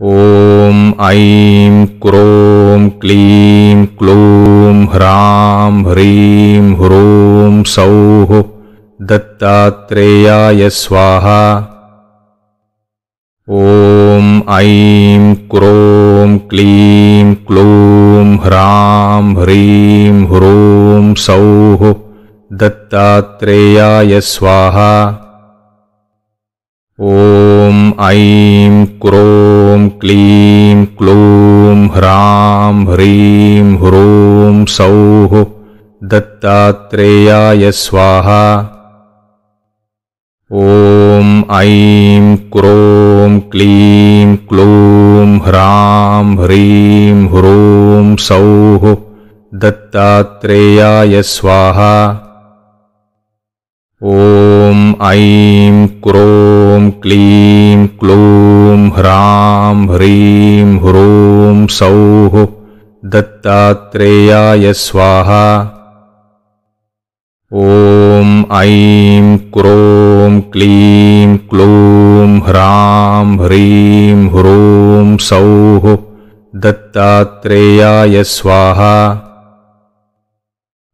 ॐ ऐं क्रों क्लीं क्लूं ह्रां ह्रीं ह्रूं सौः दत्तात्रेयाय स्वाहा। ॐ ऐं क्रों क्लीं क्लूं ह्रां ह्रीं ह्रूं सौः दत्तात्रेयाय स्वाहा। ॐ ऐं क्रों क्लीं क्लूं ह्रां ह्रीं ह्रूं सौः दत्तात्रेयाय स्वाहा। ॐ ऐं क्रों क्लीं क्लूं ह्रां ह्रीं ह्रूं सौः दत्तात्रेयाय स्वाहा। ॐ ऐं क्रों क्लीं क्लूं ह्रां ह्रीं ह्रूं सौः दत्तात्रेयाय स्वाहा। ॐ ऐं क्रों क्लीं क्लूं ह्रां ह्रीं ह्रूं सौः दत्तात्रेयाय स्वाहा।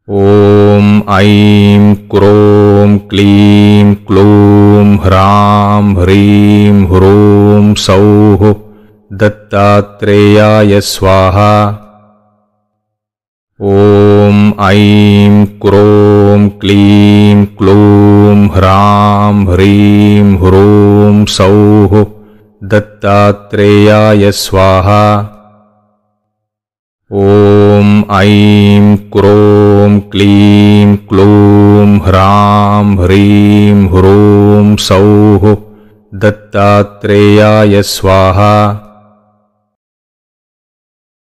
ॐ ऐं क्रों क्लीं क्लूं ह्रां ह्रीं ह्रूं सौः दत्तात्रेयाय स्वाहा। ॐ ऐं क्रों क्लीं क्लूं ह्रां ह्रीं ह्रूं सौः दत्तात्रेयाय स्वाहा। ॐ ऐं क्रों क्लीं क्लूं ह्रां ह्रीं ह्रूं सौः दत्तात्रेयाय स्वाहा।